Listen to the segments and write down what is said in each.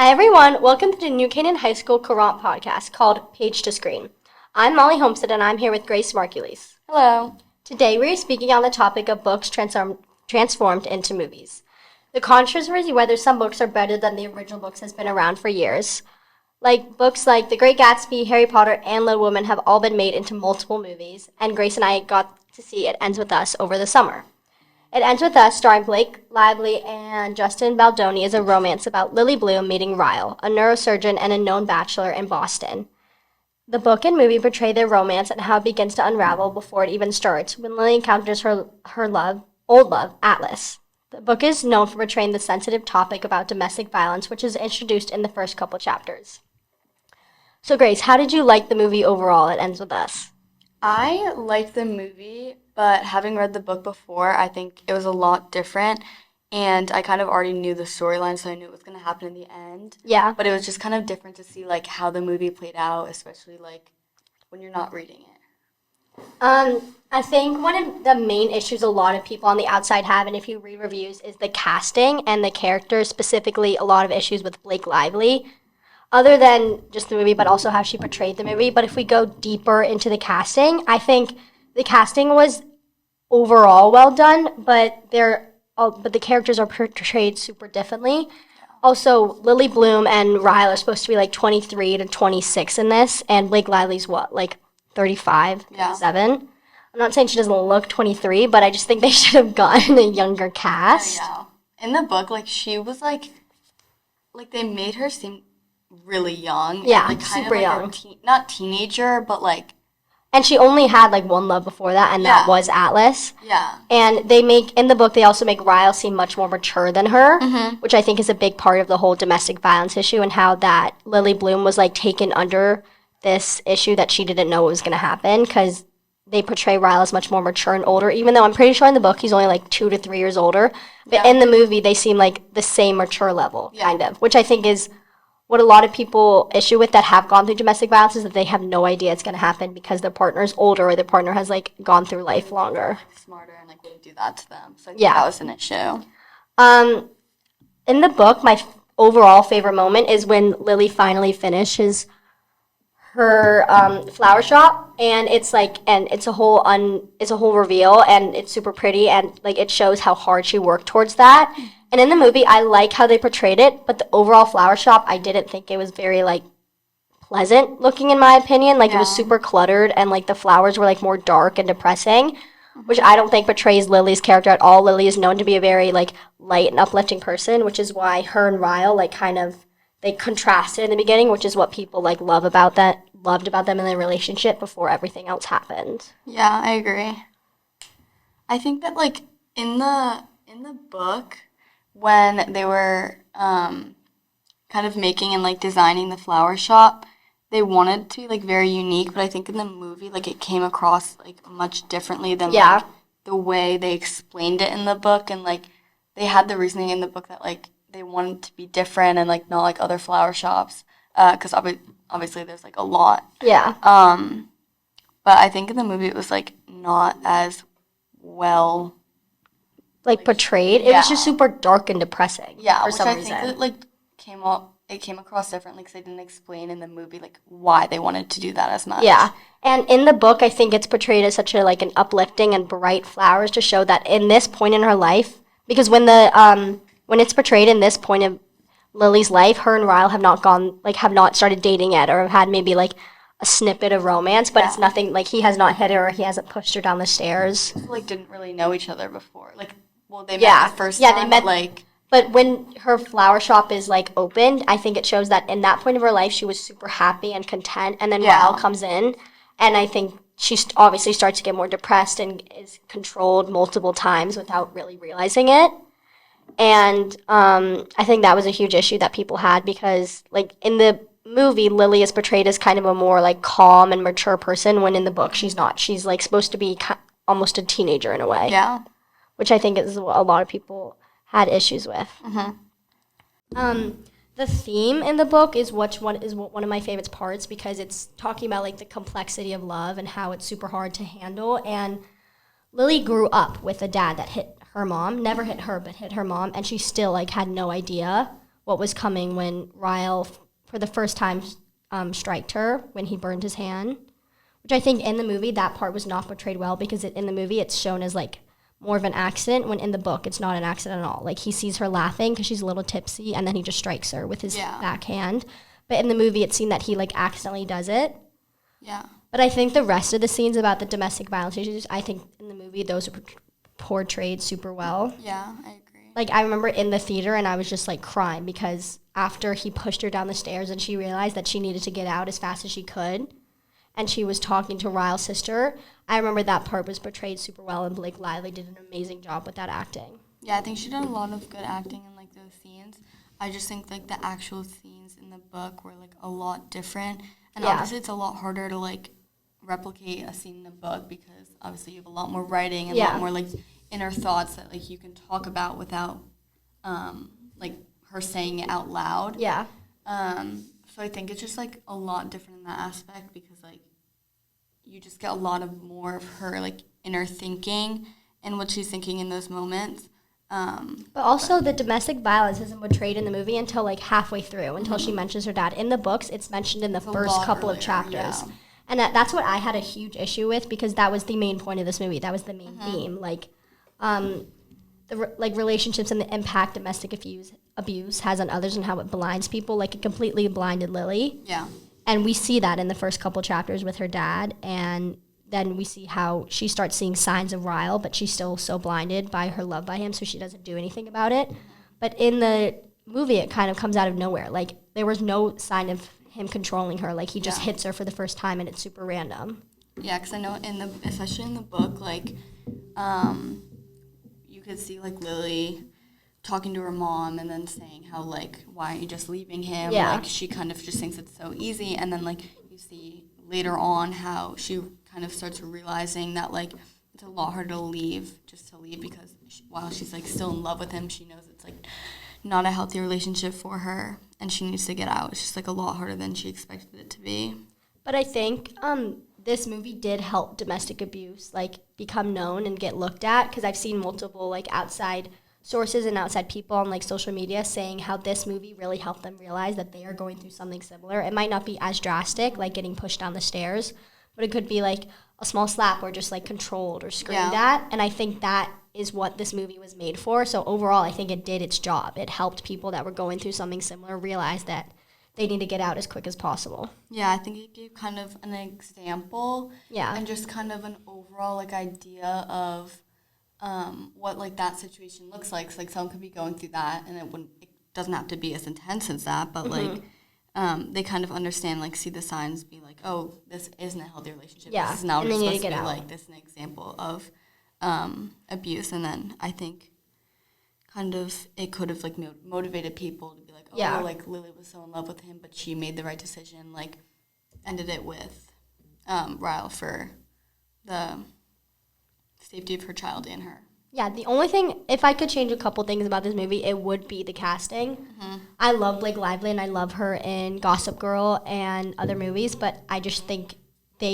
Hi everyone, welcome to the New Canaan High School Courant podcast called Page to Screen. I'm Molly Holmstead and I'm here with Grace Marcoglise. Hello. Today we are speaking on the topic of books transformed into movies. The controversy whether some books are better than the original books has been around for years. Books like The Great Gatsby, Harry Potter, and Little Women have all been made into multiple movies, and Grace and I got to see It Ends With Us over the summer. It Ends With Us, starring Blake Lively and Justin Baldoni, is a romance about Lily Bloom meeting Ryle, a neurosurgeon and a known bachelor in Boston. The book and movie portray their romance and how it begins to unravel before it even starts, when Lily encounters her old love, Atlas. The book is known for portraying the sensitive topic about domestic violence, which is introduced in the first couple chapters. So Grace, how did you like the movie overall, It Ends With Us? I liked the movie, but having read the book before, I think it was a lot different. And I kind of already knew the storyline, so I knew what was going to happen in the end. Yeah. But it was just kind of different to see, how the movie played out, especially, when you're not reading it. I think one of the main issues a lot of people on the outside have, and if you read reviews, is the casting and the characters, specifically a lot of issues with Blake Lively. Other than just the movie, but also how she portrayed the movie. But if we go deeper into the casting, I think the casting was overall well done, but the characters are portrayed super differently. Also, Lily Bloom and Ryle are supposed to be 23 to 26 in this, and Blake Lively's 35, 37? I'm not saying she doesn't look 23, but I just think they should have gotten a younger cast. Yeah. In the book, she was they made her seem really young. Yeah, and, super young. Not teenager, but And she only had one love before that, and that was Atlas. Yeah. And in the book, they also make Ryle seem much more mature than her, which I think is a big part of the whole domestic violence issue and how that Lily Bloom was taken under this issue that she didn't know was going to happen because they portray Ryle as much more mature and older, even though I'm pretty sure in the book he's only 2 to 3 years older. But in the movie, they seem the same mature level, kind of, which I think is what a lot of people issue with that have gone through domestic violence is that they have no idea it's going to happen because their partner's older or their partner has gone through life longer. Smarter and wouldn't do that to them. So I think that was an issue. In the book, my overall favorite moment is when Lily finally finishes her flower shop, and it's a whole reveal, and it's super pretty, and it shows how hard she worked towards that. And in the movie, I like how they portrayed it, but the overall flower shop, I didn't think it was very, pleasant looking, in my opinion. It was super cluttered, and, the flowers were, more dark and depressing, which I don't think portrays Lily's character at all. Lily is known to be a very, light and uplifting person, which is why her and Ryle, they contrasted in the beginning, which is what people, loved about them in their relationship before everything else happened. Yeah, I agree. I think that, in the book, when they were kind of making and designing the flower shop, they wanted to be very unique, but I think in the movie it came across much differently than the way they explained it in the book, and they had the reasoning in the book that they wanted to be different and not like other flower shops, because obviously there's a lot. Yeah. But I think in the movie it was not as well portrayed. It was just super dark and depressing. Yeah, for which some I reason. think it came across differently because they didn't explain in the movie why they wanted to do that as much. Yeah, and in the book, I think it's portrayed as such an uplifting and bright flowers to show that in this point in her life, because when it's portrayed in this point of Lily's life, her and Ryle have not started dating yet, or have had maybe a snippet of romance, but it's nothing he has not hit her, or he hasn't pushed her down the stairs. Didn't really know each other before. They met the first time. They met. But when her flower shop is opened, I think it shows that in that point of her life, she was super happy and content. And then Ryle comes in, and I think she obviously starts to get more depressed and is controlled multiple times without really realizing it. And I think that was a huge issue that people had because, in the movie, Lily is portrayed as kind of a more calm and mature person, when in the book she's not. She's supposed to be almost a teenager in a way. Yeah. Which I think is what a lot of people had issues with. The theme in the book is one of my favorite parts because it's talking about the complexity of love and how it's super hard to handle. And Lily grew up with a dad that hit her mom, never hit her, but hit her mom, and she still had no idea what was coming when Ryle, for the first time, striked her when he burned his hand. Which I think in the movie, that part was not portrayed well because in the movie, it's shown as, like, more of an accident, when in the book, it's not an accident at all. Like, he sees her laughing because she's a little tipsy, and then he just strikes her with his backhand. But in the movie, it's seen that he, like, accidentally does it. Yeah. But I think the rest of the scenes about the domestic violence issues, I think in the movie, those are portrayed super well. Yeah, I agree. Like, I remember in the theater, and I was just, like, crying because after he pushed her down the stairs and she realized that she needed to get out as fast as she could, and she was talking to Ryle's sister, I remember that part was portrayed super well, and Blake Lively did an amazing job with that acting. Yeah, I think she did a lot of good acting in, like, those scenes. I just think, like, the actual scenes in the book were, like, a lot different. And obviously it's a lot harder to, like, replicate a scene in the book because obviously you have a lot more writing and a lot more, like, inner thoughts that, like, you can talk about without, like, her saying it out loud. Yeah. So I think it's just, like, a lot different in that aspect because, like, you just get a lot of more of her, like, inner thinking and what she's thinking in those moments. But also the domestic violence isn't portrayed in the movie until, like, halfway through, until she mentions her dad. In the books, it's mentioned in the first couple of chapters. Yeah. And that's what I had a huge issue with because that was the main point of this movie. That was the main theme. Like, relationships and the impact domestic abuse has on others and how it blinds people. Like, it completely blinded Lily. Yeah. And we see that in the first couple chapters with her dad. And then we see how she starts seeing signs of Ryle, but she's still so blinded by her love by him, so she doesn't do anything about it. But in the movie, it kind of comes out of nowhere. Like, there was no sign of him controlling her. Like, he just hits her for the first time, and it's super random. Yeah, because I know especially in the book, like, you could see, like, Lily talking to her mom and then saying how, like, why aren't you just leaving him? Yeah. Like, she kind of just thinks it's so easy. And then, like, you see later on how she kind of starts realizing that, like, it's a lot harder to leave because while she's, like, still in love with him, she knows it's, like, not a healthy relationship for her and she needs to get out. It's just, like, a lot harder than she expected it to be. But I think this movie did help domestic abuse, like, become known and get looked at, because I've seen multiple, like, outside sources and outside people on, like, social media saying how this movie really helped them realize that they are going through something similar. It might not be as drastic, like getting pushed down the stairs, but it could be, like, a small slap or just, like, controlled or screamed at. And I think that is what this movie was made for. So overall, I think it did its job. It helped people that were going through something similar realize that they need to get out as quick as possible. Yeah, I think it gave kind of an example. Yeah. And just kind of an overall, like, idea of what, like, that situation looks like. So, like, someone could be going through that, and it doesn't have to be as intense as that, but, like, they kind of understand, like, see the signs, be like, oh, this isn't a healthy relationship. Yeah, This is now and just they need supposed to to get be, out. like, this is an example of abuse. And then I think kind of it could have, like, motivated people to be like, oh, like, Lily was so in love with him, but she made the right decision, like, ended it with Ryle for the safety of her child and her. Yeah, the only thing, if I could change a couple things about this movie, it would be the casting. I love Blake Lively, and I love her in Gossip Girl and other movies, but I just think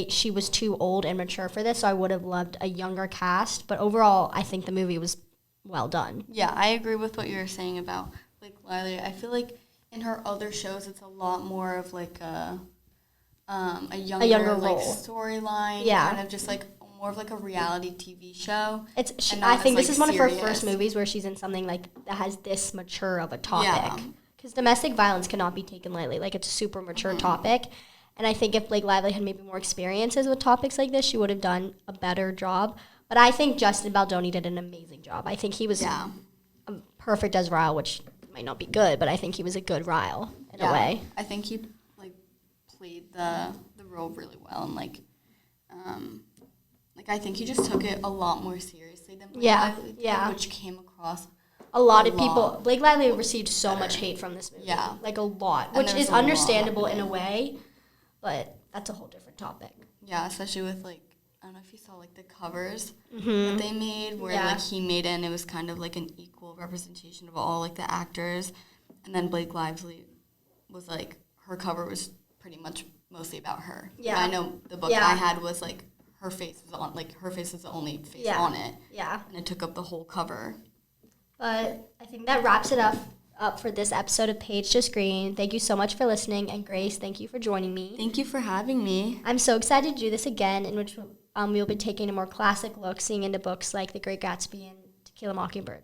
she was too old and mature for this, so I would have loved a younger cast. But overall, I think the movie was well done. Yeah, I agree with what you were saying about Blake Lively. I feel like in her other shows, it's a lot more of, like, a younger like, storyline. Yeah. Kind of just, like, more of, like, a reality TV show. I think this is one serious. of her first movies where she's in something, like, that has this mature of a topic. Yeah. Because domestic violence cannot be taken lightly. Like, it's a super mature topic. And I think if Blake Lively had maybe more experiences with topics like this, she would have done a better job. But I think Justin Baldoni did an amazing job. I think he was perfect as Ryle, which might not be good, but I think he was a good Ryle in a way. I think he, like, played the role really well. And, like, I think he just took it a lot more seriously than Blake Lively did, which came across a lot of people. Blake Lively received so much hate from this movie. Yeah. Like, a lot, which is understandable in a way, but that's a whole different topic. Yeah, especially with, like, I don't know if you saw, like, the covers that they made where, like, he made it and it was kind of, like, an equal representation of all, like, the actors. And then Blake Lively was, like, her cover was pretty much mostly about her. Yeah. I know the book I had was, like, her face was on, like, her face was the only face on it. Yeah. And it took up the whole cover. But I think that wraps it up up for this episode of Page to Screen. Thank you so much for listening. And Grace, thank you for joining me. Thank you for having me. I'm so excited to do this again, in which we'll be taking a more classic look, seeing into books like The Great Gatsby and To Kill a Mockingbird.